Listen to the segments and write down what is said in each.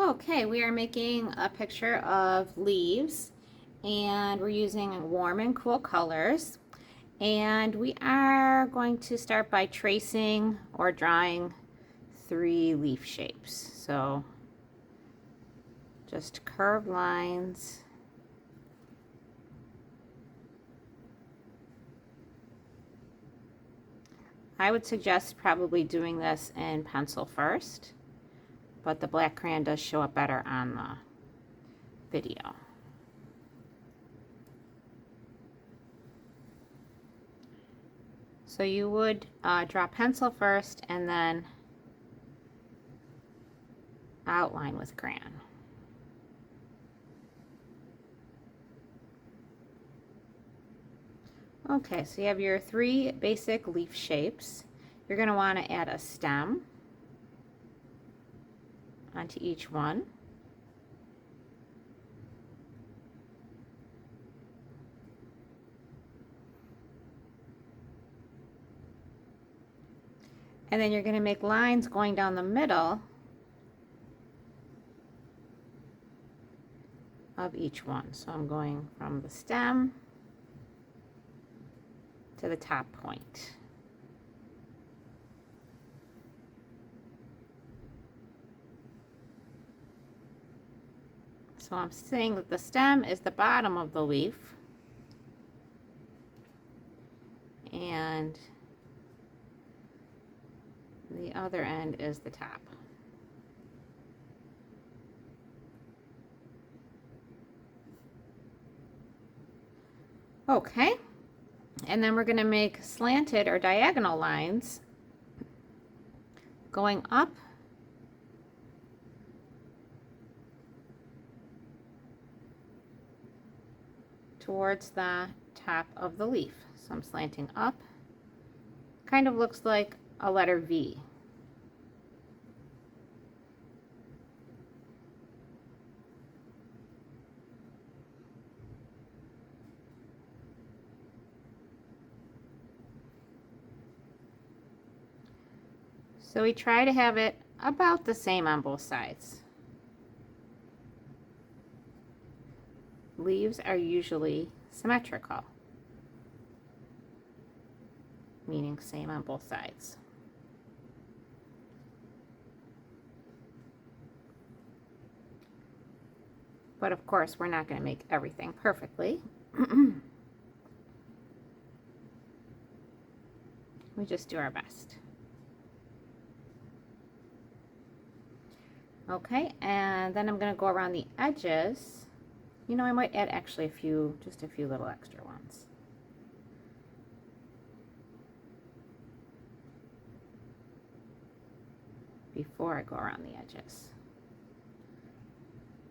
Okay, we are making a picture of leaves and we're using warm and cool colors. And we are going to start by tracing or drawing 3 leaf shapes. So just curved lines. I would suggest probably doing this in pencil first, but the black crayon does show up better on the video. So you would draw pencil first and then outline with crayon. Okay, so you have your 3 basic leaf shapes. You're going to want to add a stem onto each one. And then you're going to make lines going down the middle of each one. So I'm going from the stem to the top point. So I'm saying that the stem is the bottom of the leaf and the other end is the top. Okay, and then we're going to make slanted or diagonal lines going up towards the top of the leaf. So I'm slanting up. Kind of looks like a letter V. So we try to have it about the same on both sides. Leaves are usually symmetrical, meaning same on both sides. But of course, we're not going to make everything perfectly. We just do our best. Okay, and then I'm going to go around the edges. You know, I might add actually just a few little extra ones. Before I go around the edges.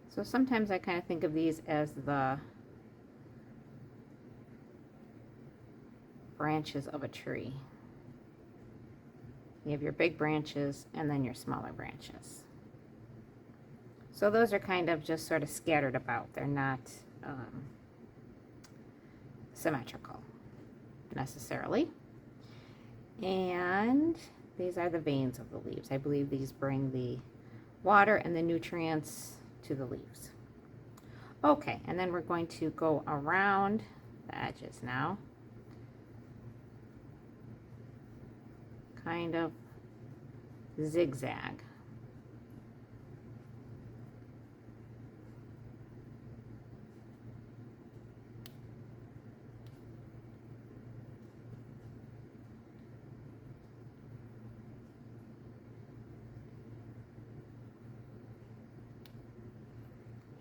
So sometimes I kind of think of these as the branches of a tree. You have your big branches and then your smaller branches. So those are kind of just sort of scattered about. They're not symmetrical necessarily. And these are the veins of the leaves. I believe these bring the water and the nutrients to the leaves. Okay, and then we're going to go around the edges now. Kind of zigzag.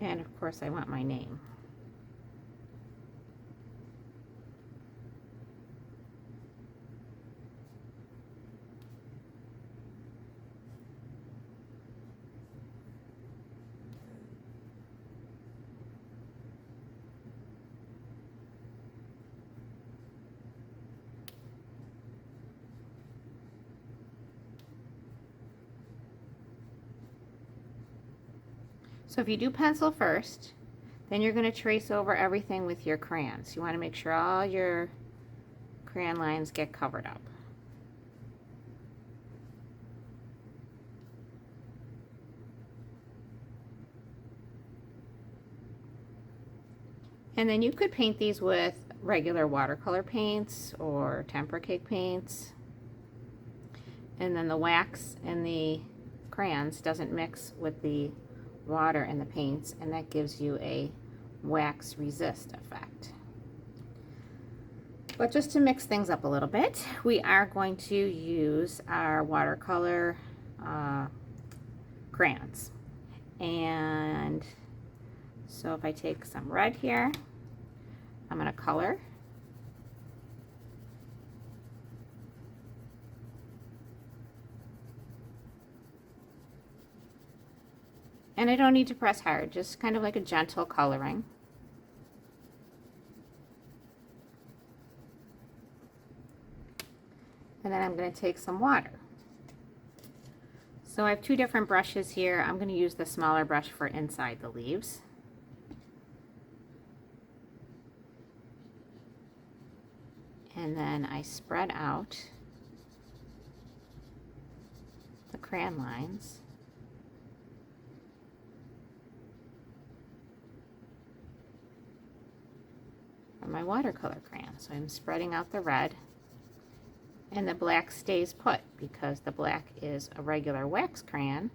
And of course I want my name. So if you do pencil first, then you're going to trace over everything with your crayons. You want to make sure all your crayon lines get covered up. And then you could paint these with regular watercolor paints or tempera cake paints. And then the wax and the crayons doesn't mix with the water and the paints, and that gives you a wax resist effect. But just to mix things up a little bit, we are going to use our watercolor crayons. And so if I take some red here, I'm going to color. And I don't need to press hard, just kind of like a gentle coloring. And then I'm going to take some water. So I have two different brushes here. I'm going to use the smaller brush for inside the leaves. And then I spread out the crayon lines. On my watercolor crayon. So I'm spreading out the red, and the black stays put because the black is a regular wax crayon.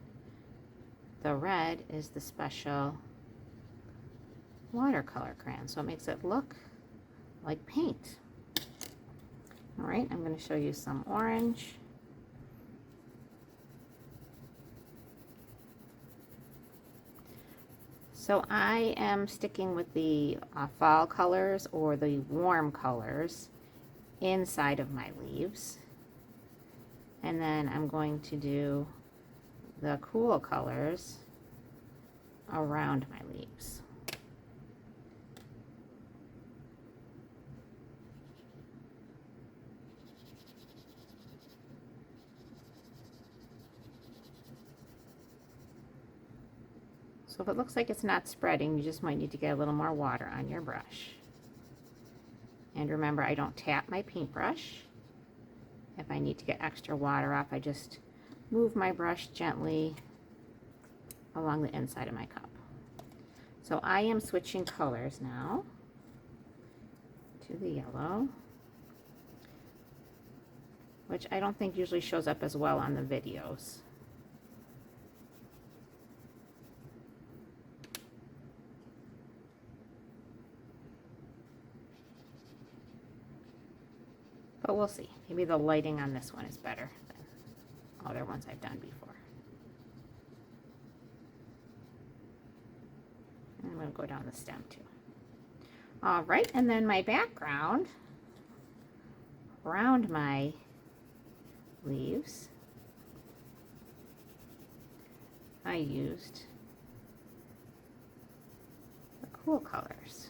The red is the special watercolor crayon, so it makes it look like paint. All right, I'm going to show you some orange. So I am sticking with the fall colors or the warm colors inside of my leaves. And then I'm going to do the cool colors around my leaves. So if it looks like it's not spreading, you just might need to get a little more water on your brush. And remember, I don't tap my paintbrush. If I need to get extra water off, I just move my brush gently along the inside of my cup. So I am switching colors now to the yellow, which I don't think usually shows up as well on the videos. But we'll see. Maybe the lighting on this one is better than other ones I've done before. And I'm going to go down the stem too. All right, and then my background around my leaves, I used the cool colors.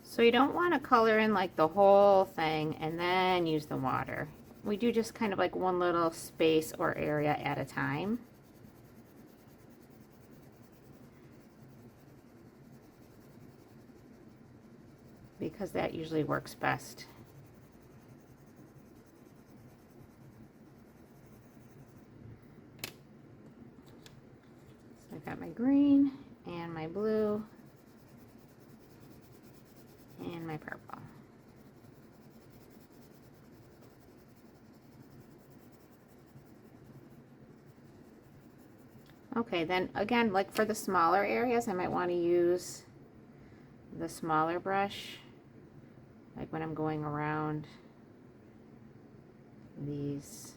So you don't want to color in like the whole thing and then use the water. We do just kind of like one little space or area at a time. Because that usually works best. So I've got my green and my blue and my purple. Okay, then again, like for the smaller areas, I might want to use the smaller brush, like when I'm going around these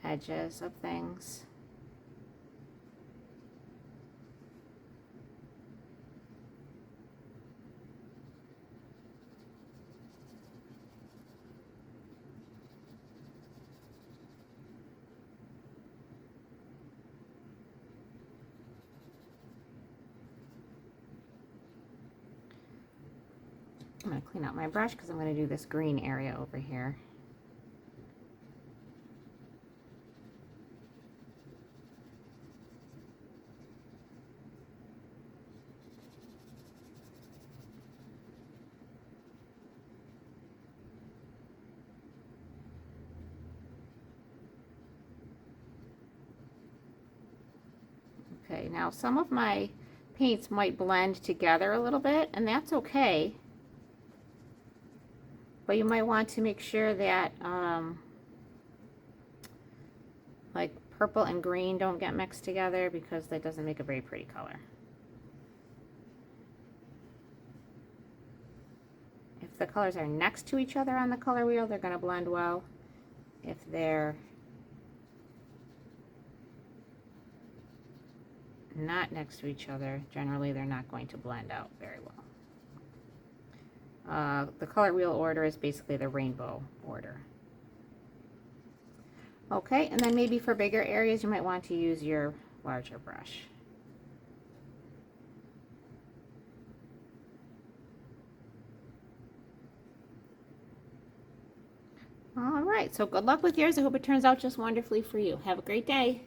edges of things. I'm going to clean out my brush because I'm going to do this green area over here. Okay, now some of my paints might blend together a little bit, and that's okay. But you might want to make sure that like purple and green don't get mixed together, because that doesn't make a very pretty color. If the colors are next to each other on the color wheel, they're going to blend well. If they're not next to each other, generally they're not going to blend out very well. The color wheel order is basically the rainbow order. Okay, and then maybe for bigger areas you might want to use your larger brush. All right, so good luck with yours. I hope it turns out just wonderfully for you. Have a great day.